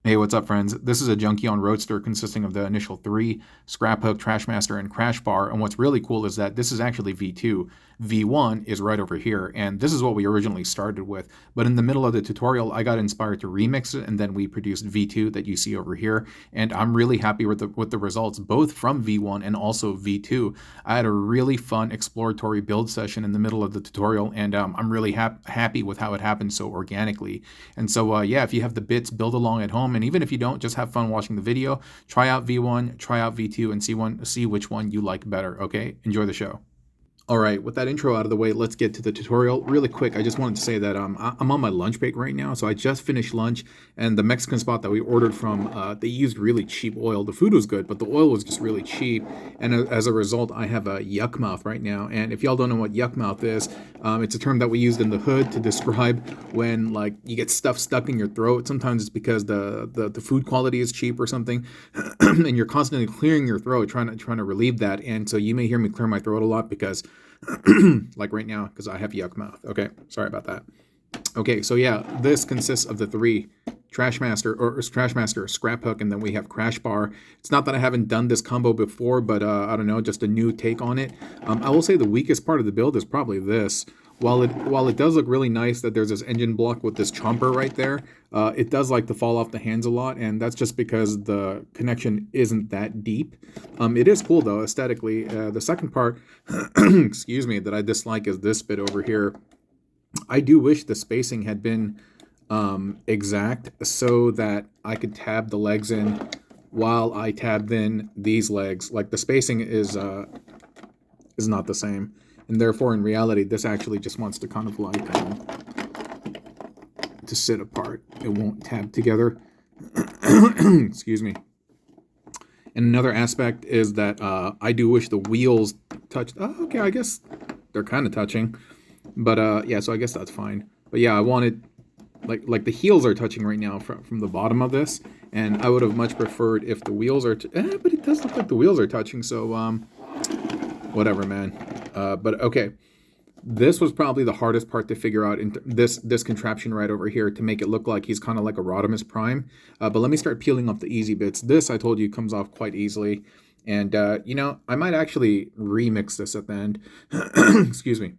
Hey, what's up, friends? This is a Junkion Roadster consisting of the initial three, Scraphook, Trashmaster, and Crashbar. And what's really cool is that this is actually V2. V1 is right over here, and this is what we originally started with. But in the middle of the tutorial, I got inspired to remix it, and then we produced V2 that you see over here. And I'm really happy with the results, both from V1 and also V2. I had a really fun exploratory build session in the middle of the tutorial, and I'm really happy with how it happened so organically. And so, yeah, if you have the bits, build along at home. And even if you don't, just have fun watching the video. Try out V1, try out V2, and see which one you like better. Okay, enjoy the show. All right, with that intro out of the way, let's get to the tutorial. Really quick, I just wanted to say that I'm on my lunch break right now, so I just finished lunch, and the Mexican spot that we ordered from, they used really cheap oil. The food was good, but the oil was just really cheap, and as a result, I have a yuck mouth right now. And if y'all don't know what yuck mouth is, it's a term that we used in the hood to describe when like you get stuff stuck in your throat. Sometimes it's because the food quality is cheap or something, and you're constantly clearing your throat, trying to relieve that. And so you may hear me clear my throat a lot because like right now, because I have yuck mouth. Okay, sorry about that. Okay, so yeah, this consists of the three Trashmaster, Scraphook, and then we have Crashbar. It's not that I haven't done this combo before, but I don't know, just a new take on it. I will say the weakest part of the build is probably this. While it does look really nice that there's this engine block with this chomper right there, it does like to fall off the hands a lot, and that's just because the connection isn't that deep. It is cool though aesthetically. The second part, excuse me, that I dislike is this bit over here. I do wish the spacing had been exact so that I could tab the legs in while I tabbed in these legs. Like the spacing is not the same, and therefore in reality this actually just wants to kind of like to sit apart. It won't tab together. Excuse me. And another aspect is that I do wish the wheels touched. Oh, okay, I guess they're kind of touching, but yeah, so I guess that's fine. But yeah, I wanted like the heels are touching right now from the bottom of this, and I would have much preferred if the wheels are. But it does look like the wheels are touching, so whatever, man. But okay, this was probably the hardest part to figure out in this contraption right over here to make it look like he's kind of like a Rodimus Prime. But let me start peeling off the easy bits. This, I told you, comes off quite easily. And, you know, I might actually remix this at the end. Excuse me.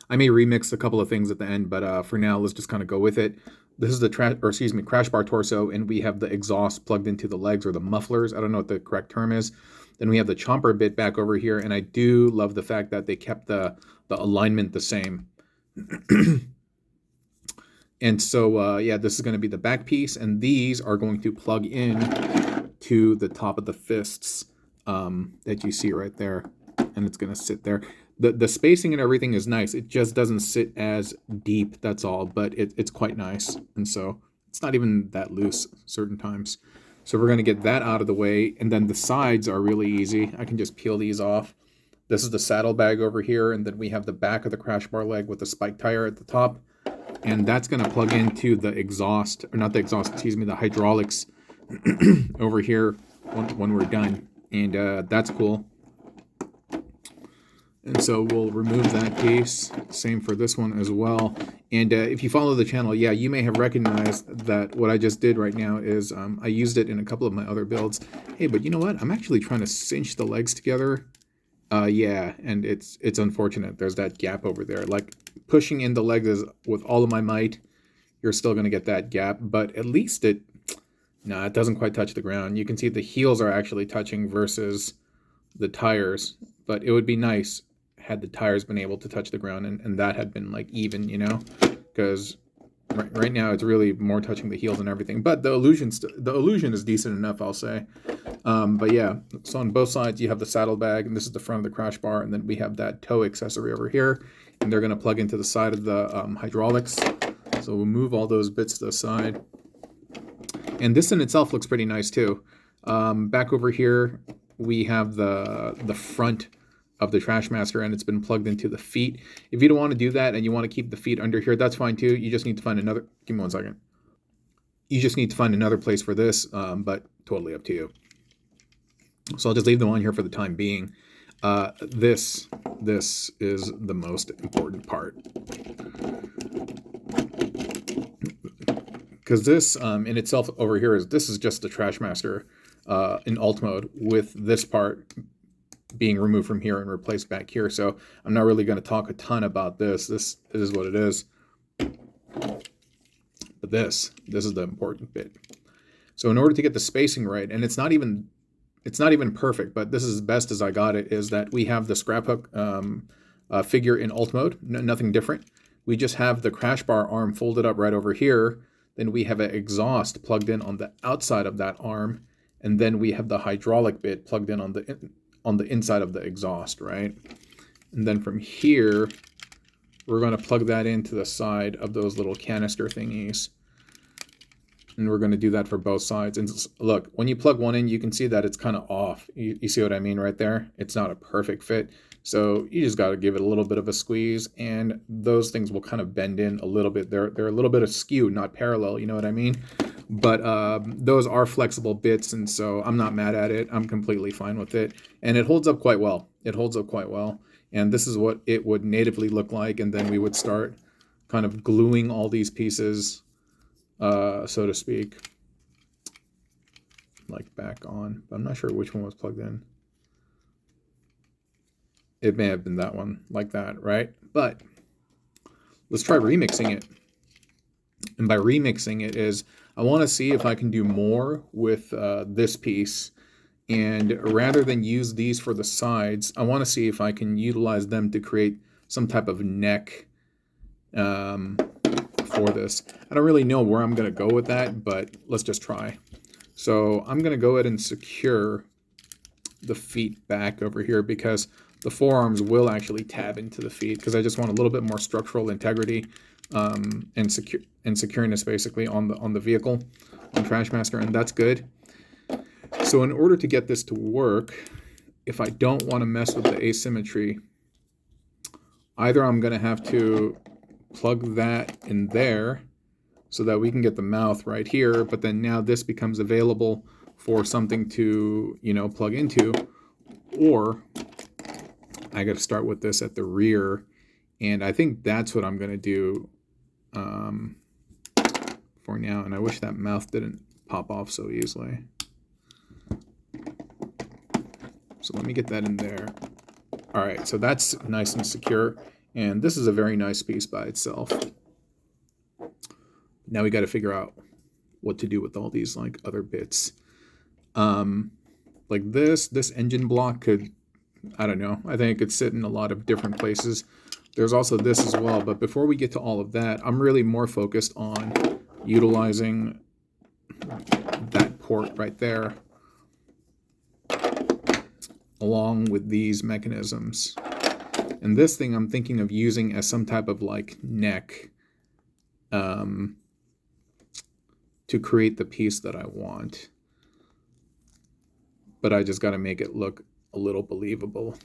I may remix a couple of things at the end, but for now, let's just kind of go with it. This is the Crashbar torso, and we have the exhaust plugged into the legs, or the mufflers. I don't know what the correct term is. Then we have the chomper bit back over here, and I do love the fact that they kept the alignment the same. And so, yeah, this is going to be the back piece, and these are going to plug in to the top of the fists that you see right there, and it's going to sit there. The spacing and everything is nice. It just doesn't sit as deep, that's all, but it's quite nice. And so it's not even that loose certain times. So we're going to get that out of the way, and then the sides are really easy. I can just peel these off. This is the saddlebag over here, and then we have the back of the Crashbar leg with the spike tire at the top. And that's going to plug into the exhaust, or not the exhaust, excuse me, the hydraulics over here when we're done. And that's cool. And so we'll remove that piece. Same for this one as well. And if you follow the channel, yeah, you may have recognized that what I just did right now is I used it in a couple of my other builds. Hey, but you know what? I'm actually trying to cinch the legs together. Yeah, and it's unfortunate. There's that gap over there. Like pushing in the legs is with all of my might, you're still going to get that gap. But at least it doesn't quite touch the ground. You can see the heels are actually touching versus the tires. But it would be nice had the tires been able to touch the ground and that had been like even, you know, because right now it's really more touching the heels and everything. But the illusion is decent enough, I'll say. But yeah, so on both sides you have the saddlebag, and this is the front of the Crashbar, and then we have that toe accessory over here, and they're going to plug into the side of the hydraulics. So we'll move all those bits to the side, and this in itself looks pretty nice too. Back over here we have the front of the Trashmaster, and it's been plugged into the feet. If you don't want to do that and you want to keep the feet under here, that's fine too. You just need to find another. Give me 1 second. You just need to find another place for this, but totally up to you. So I'll just leave them on here for the time being. This is the most important part. because this in itself over here this is just the Trashmaster in alt mode with this part being removed from here and replaced back here. So I'm not really going to talk a ton about this. This is what it is. But this is the important bit. So in order to get the spacing right, and it's not even perfect, but this is as best as I got it, is that we have the Scraphook figure in alt mode, nothing different. We just have the Crashbar arm folded up right over here. Then we have an exhaust plugged in on the outside of that arm, and then we have the hydraulic bit plugged in on the inside of the exhaust, right? And then from here, we're going to plug that into the side of those little canister thingies. And we're going to do that for both sides. And look, when you plug one in, you can see that it's kind of off. You see what I mean right there? It's not a perfect fit. So you just got to give it a little bit of a squeeze, and those things will kind of bend in a little bit. They're a little bit askew, not parallel, you know what I mean? But those are flexible bits, and so I'm not mad at it. I'm completely fine with it. And it holds up quite well. It holds up quite well. And this is what it would natively look like, and then we would start kind of gluing all these pieces, so to speak, like back on. I'm not sure which one was plugged in. It may have been that one, like that, right? But let's try remixing it. And by remixing it is, I want to see if I can do more with this piece. And rather than use these for the sides, I want to see if I can utilize them to create some type of neck for this. I don't really know where I'm going to go with that, but let's just try. So I'm going to go ahead and secure the feet back over here, because the forearms will actually tab into the feet, because I just want a little bit more structural integrity and secureness basically on the vehicle on Trashmaster, and that's good. So in order to get this to work, if I don't want to mess with the asymmetry, either I'm going to have to plug that in there so that we can get the mouth right here, but then now this becomes available for something to, you know, plug into, or I got to start with this at the rear, and I think that's what I'm going to do for now. And I wish that mouth didn't pop off so easily. So let me get that in there. All right, so that's nice and secure, and this is a very nice piece by itself. Now we got to figure out what to do with all these like other bits. Like this engine block could, I don't know, I think it could sit in a lot of different places. There's also this as well, but before we get to all of that, I'm really more focused on utilizing that port right there along with these mechanisms. And this thing I'm thinking of using as some type of like neck to create the piece that I want. But I just got to make it look a little believable.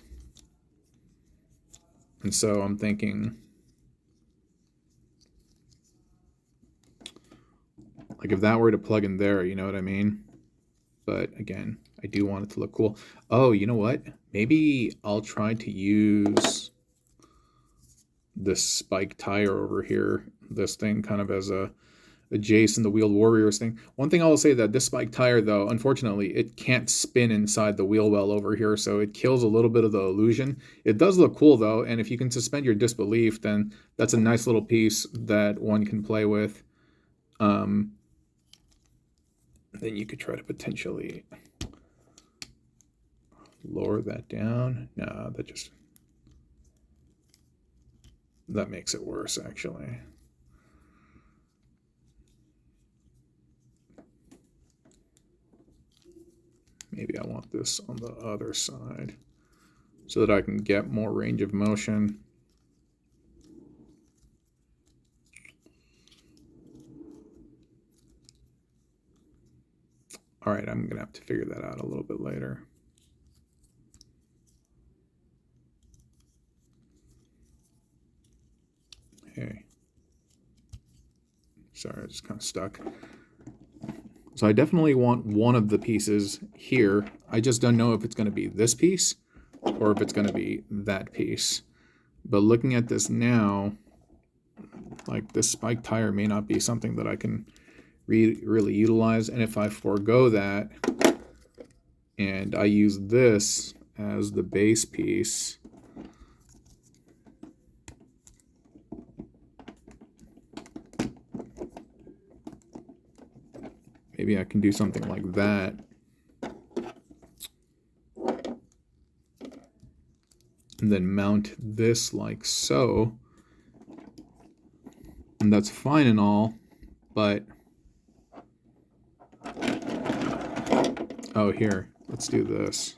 And so I'm thinking, like if that were to plug in there, you know what I mean? But again, I do want it to look cool. Oh, you know what? Maybe I'll try to use this spike tire over here, this thing kind of as a Jayce and the Wheeled Warriors thing. One thing I will say, that this spike tire, though, unfortunately, it can't spin inside the wheel well over here, so it kills a little bit of the illusion. It does look cool, though, and if you can suspend your disbelief, then that's a nice little piece that one can play with. Then you could try to potentially lower that down. No, that makes it worse, actually. Maybe I want this on the other side so that I can get more range of motion. All right, I'm gonna have to figure that out a little bit later. Hey, sorry, I just kind of stuck. So I definitely want one of the pieces here. I just don't know if it's going to be this piece or if it's going to be that piece. But looking at this now, like this spike tire may not be something that I can really utilize. And if I forego that and I use this as the base piece, maybe I can do something like that. And then mount this like so. And that's fine and all, but oh, here, let's do this.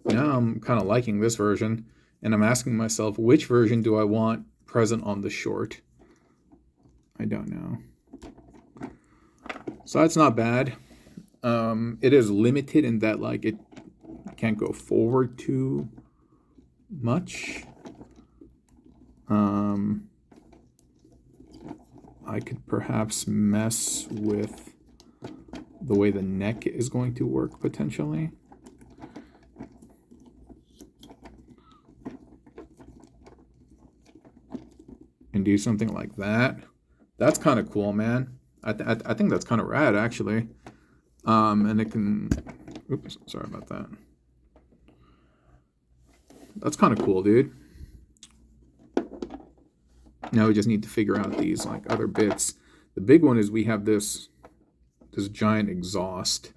Now I'm kind of liking this version, and I'm asking myself, which version do I want present on the short? I don't know. So that's not bad. It is limited in that, like, it can't go forward too much. I could perhaps mess with the way the neck is going to work potentially. And do something like that. That's kind of cool, man. I think that's kind of rad, actually. And it can, oops, sorry about that. That's kind of cool, dude. Now we just need to figure out these like other bits. The big one is we have this giant exhaust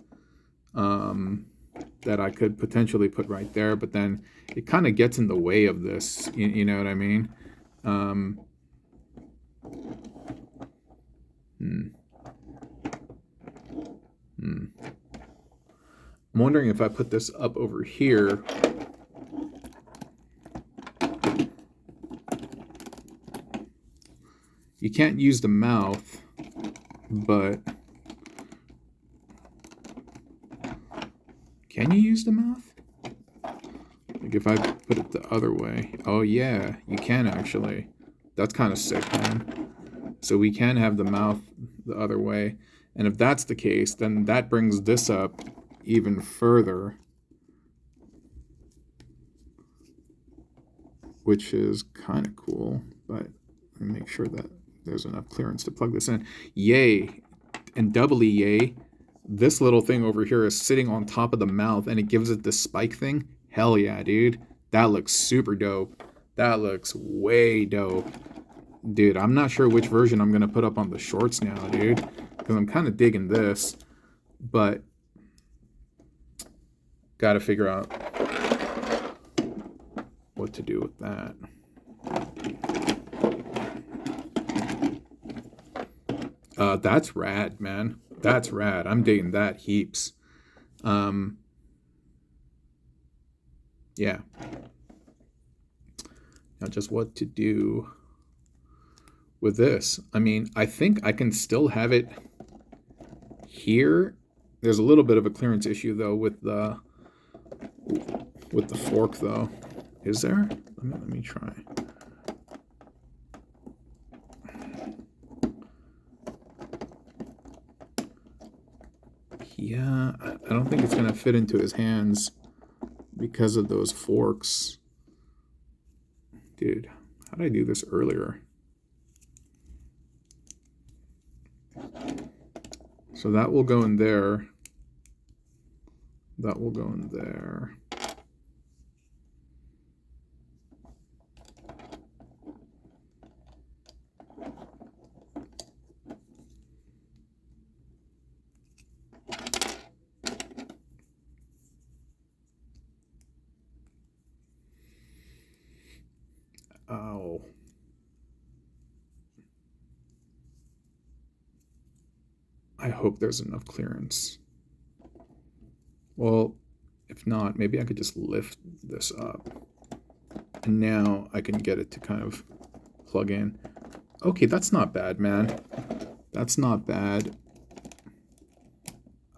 that I could potentially put right there, but then it kind of gets in the way of this. You know what I mean? I'm wondering if I put this up over here. You can't use the mouth, but can you use the mouth? Like if I put it the other way. Oh yeah, you can actually. That's kind of sick, man. So we can have the mouth the other way. And if that's the case, then that brings this up even further, which is kind of cool. But let me make sure that there's enough clearance to plug this in. Yay, and doubly yay, this little thing over here is sitting on top of the mouth and it gives it this spike thing. Hell yeah, dude. That looks super dope. That looks way dope. Dude, I'm not sure which version I'm going to put up on the shorts now, dude. Because I'm kind of digging this. But got to figure out what to do with that. That's rad, man. That's rad. I'm digging that heaps. Yeah. Now just what to do with this. I mean, I think I can still have it here. There's a little bit of a clearance issue though with the fork though. Is there? Let me try. Yeah, I don't think it's gonna fit into his hands because of those forks. Dude, how did I do this earlier? So that will go in there. That will go in there. Oh. I hope there's enough clearance. Well, if not, maybe I could just lift this up. And now I can get it to kind of plug in. Okay, that's not bad, man. That's not bad.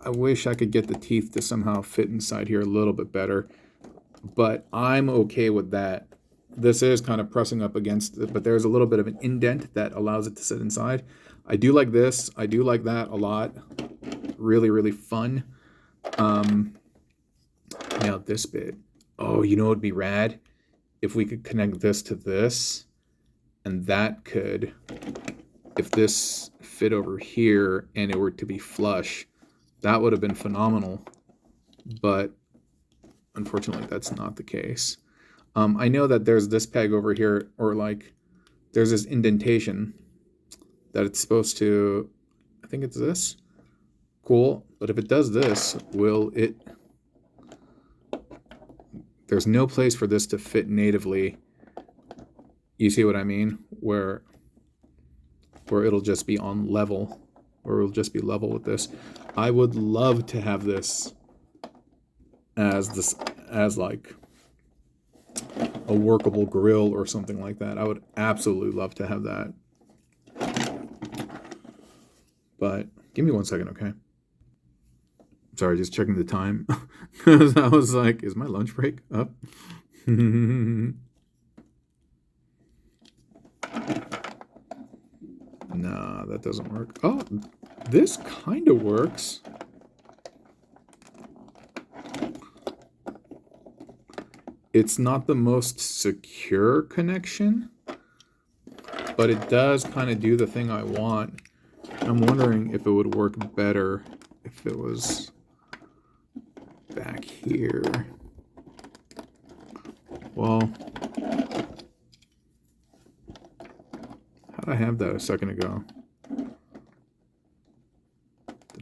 I wish I could get the teeth to somehow fit inside here a little bit better. But I'm okay with that. This is kind of pressing up against it, but there's a little bit of an indent that allows it to sit inside. I do like this. I do like that a lot. Really, really fun. Now this bit. Oh, you know what would be rad? If we could connect this to this, and that could, if this fit over here and it were to be flush, that would have been phenomenal. But unfortunately, that's not the case. I know that there's this peg over here, or like there's this indentation that it's supposed to, I think it's this. Cool. But if it does this, will it, there's no place for this to fit natively. You see what I mean? Where it'll just be on level, or it'll just be level with this. I would love to have this as like a workable grill or something like that. I would absolutely love to have that. But give me 1 second, okay? Sorry, just checking the time. Because I was like, is my lunch break up? Nah, that doesn't work. Oh, this kind of works. It's not the most secure connection, but it does kind of do the thing I want. I'm wondering if it would work better if it was back here. Well, how'd I have that a second ago? Did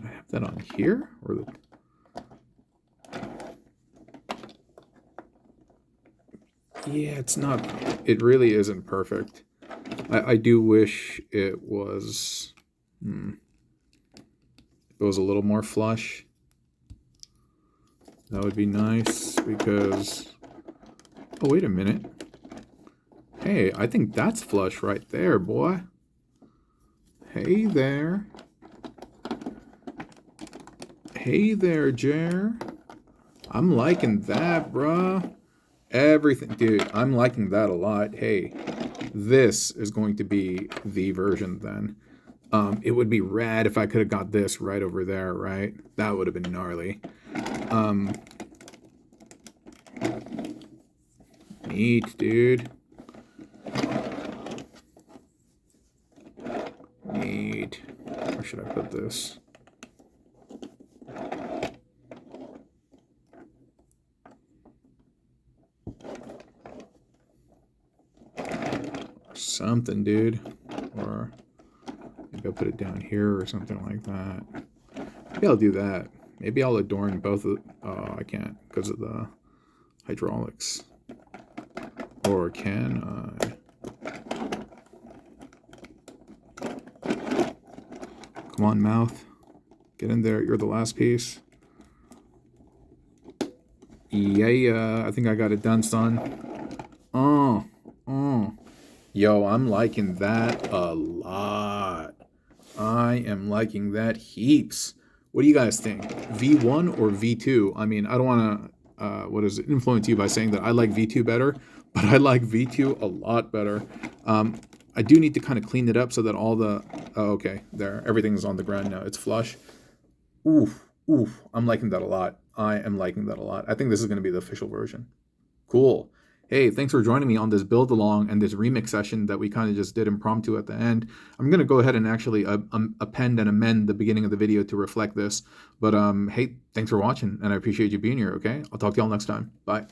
I have that on here? Or the... Yeah, it's not, it really isn't perfect. I do wish it was, if it was a little more flush. That would be nice because, oh, wait a minute. Hey, I think that's flush right there, boy. Hey there. Hey there, Jer. I'm liking that, bruh. Everything, dude, I'm liking that a lot. Hey, this is going to be the version then. It would be rad if I could have got this right over there, right? That would have been gnarly. Neat, dude. Neat. Where should I put this? Something, dude. Or maybe I'll put it down here or something like that. Maybe I'll do that. Maybe I'll adorn both of... Oh, I can't because of the hydraulics. Or can I? Come on, mouth. Get in there. You're the last piece. Yeah, I think I got it done, son. Oh. Yo, I'm liking that a lot. I am liking that heaps. What do you guys think? V1 or V2? I mean, I don't want to, influence you by saying that I like V2 better, but I like V2 a lot better. I do need to kind of clean it up so that all the, oh, okay, there, everything's on the ground now. It's flush. Oof. I'm liking that a lot. I am liking that a lot. I think this is going to be the official version. Cool. Hey, thanks for joining me on this build along and this remix session that we kind of just did impromptu at the end. I'm going to go ahead and actually append and amend the beginning of the video to reflect this. But hey, thanks for watching, and I appreciate you being here, okay? I'll talk to y'all next time. Bye.